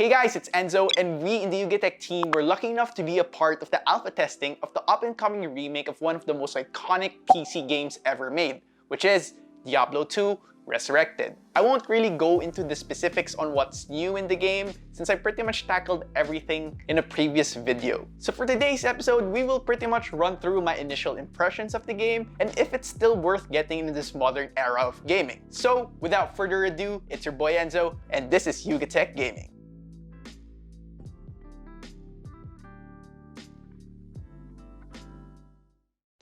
Hey guys, it's Enzo, and we in the UGTech team were lucky enough to be a part of the alpha testing of the up-and-coming remake of one of the most iconic PC games ever made, which is Diablo II Resurrected. I won't really go into the specifics on what's new in the game since I pretty much tackled everything in a previous video. So for today's episode, we will pretty much run through my initial impressions of the game and if it's still worth getting into this modern era of gaming. So without further ado, it's your boy Enzo, and this is UGTech Gaming.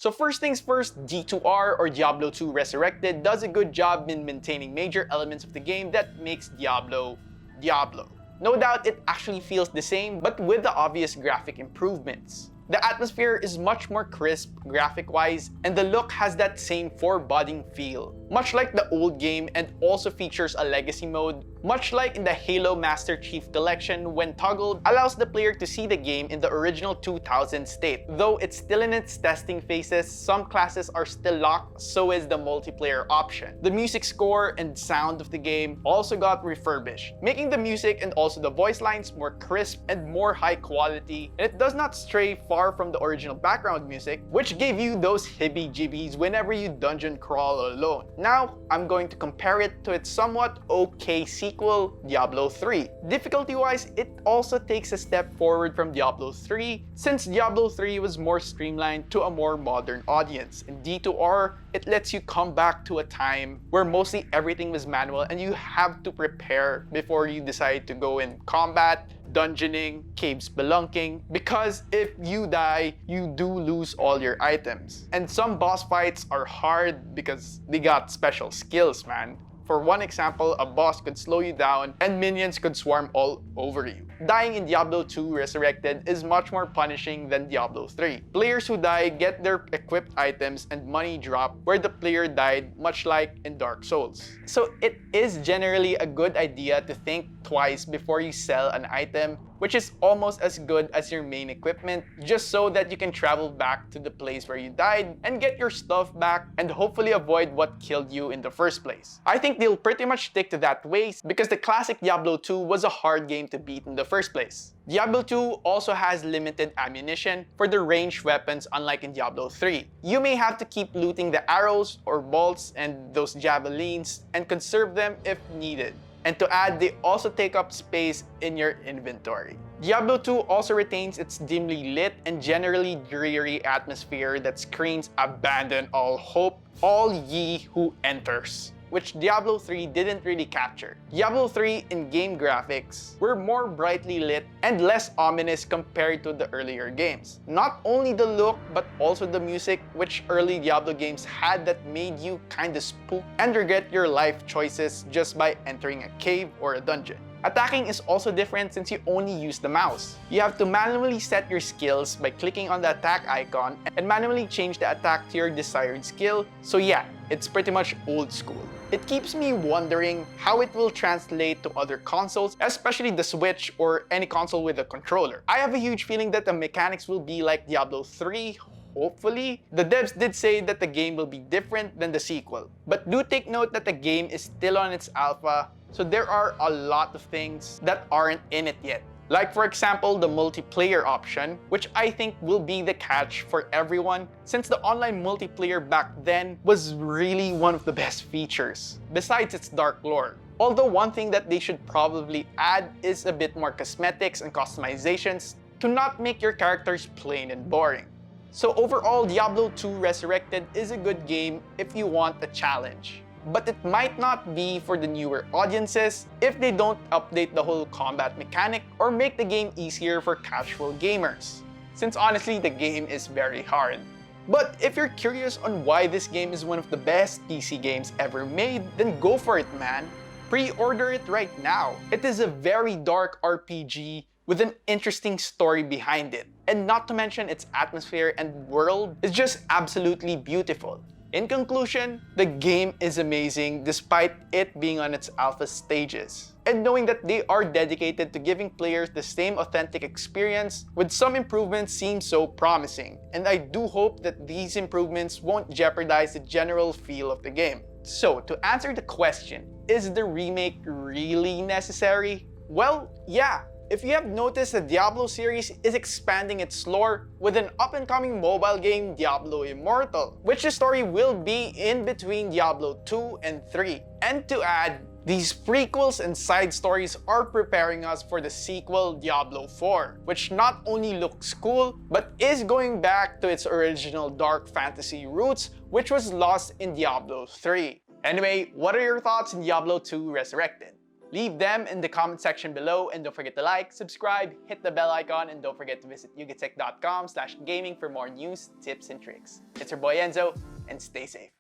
So first things first, D2R or Diablo II Resurrected does a good job in maintaining major elements of the game that makes Diablo, Diablo. No doubt it actually feels the same, but with the obvious graphic improvements. The atmosphere is much more crisp graphic-wise, and the look has that same foreboding feel, much like the old game, and also features a legacy mode, much like in the Halo Master Chief Collection when toggled allows the player to see the game in the original 2000 state. Though it's still in its testing phases, some classes are still locked, so is the multiplayer option. The music score and sound of the game also got refurbished, making the music and also the voice lines more crisp and more high quality, and it does not stray far from the original background music, which gave you those heebie-jeebies whenever you dungeon crawl alone. Now, I'm going to compare it to its somewhat okay sequel, Diablo 3. Difficulty-wise, it also takes a step forward from Diablo 3, since Diablo 3 was more streamlined to a more modern audience. In D2R, it lets you come back to a time where mostly everything was manual and you have to prepare before you decide to go in combat, dungeoning, cave spelunking, because if you die, you do lose all your items. And some boss fights are hard because they got special skills, man. For one example, a boss could slow you down and minions could swarm all over you. Dying in Diablo 2 Resurrected is much more punishing than Diablo 3. Players who die get their equipped items and money drop where the player died, much like in Dark Souls. So it is generally a good idea to think twice before you sell an item, which is almost as good as your main equipment, just so that you can travel back to the place where you died and get your stuff back and hopefully avoid what killed you in the first place. I think they'll pretty much stick to that way because the classic Diablo 2 was a hard game to beat in the first place. Diablo 2 also has limited ammunition for the ranged weapons, unlike in Diablo 3. You may have to keep looting the arrows or bolts and those javelins and conserve them if needed. And to add, they also take up space in your inventory. Diablo 2 also retains its dimly lit and generally dreary atmosphere that screams "Abandon all hope, all ye who enters," which Diablo 3 didn't really capture. Diablo 3 in-game graphics were more brightly lit and less ominous compared to the earlier games. Not only the look, but also the music, which early Diablo games had that made you kinda spook and regret your life choices just by entering a cave or a dungeon. Attacking is also different since you only use the mouse. You have to manually set your skills by clicking on the attack icon and manually change the attack to your desired skill, so yeah, it's pretty much old school. It keeps me wondering how it will translate to other consoles, especially the Switch or any console with a controller. I have a huge feeling that the mechanics will be like Diablo 3, hopefully. The devs did say that the game will be different than the sequel, but do take note that the game is still on its alpha, so there are a lot of things that aren't in it yet. Like for example, the multiplayer option, which I think will be the catch for everyone since the online multiplayer back then was really one of the best features, besides its dark lore. Although one thing that they should probably add is a bit more cosmetics and customizations to not make your characters plain and boring. So overall, Diablo 2 Resurrected is a good game if you want a challenge. But it might not be for the newer audiences if they don't update the whole combat mechanic or make the game easier for casual gamers, since honestly the game is very hard. But if you're curious on why this game is one of the best PC games ever made, then go for it, man. Pre-order it right now. It is a very dark RPG with an interesting story behind it, and not to mention its atmosphere and world is just absolutely beautiful. In conclusion, the game is amazing despite it being on its alpha stages. And knowing that they are dedicated to giving players the same authentic experience with some improvements seems so promising. And I do hope that these improvements won't jeopardize the general feel of the game. So, to answer the question, is the remake really necessary? Well, yeah. If you have noticed, the Diablo series is expanding its lore with an up-and-coming mobile game, Diablo Immortal, which the story will be in between Diablo 2 and 3. And to add, these prequels and side stories are preparing us for the sequel, Diablo 4, which not only looks cool, but is going back to its original dark fantasy roots, which was lost in Diablo 3. Anyway, what are your thoughts on Diablo 2 Resurrected? Leave them in the comment section below, and don't forget to like, subscribe, hit the bell icon, and don't forget to visit yugatech.com/gaming for more news, tips, and tricks. It's your boy Enzo, and stay safe.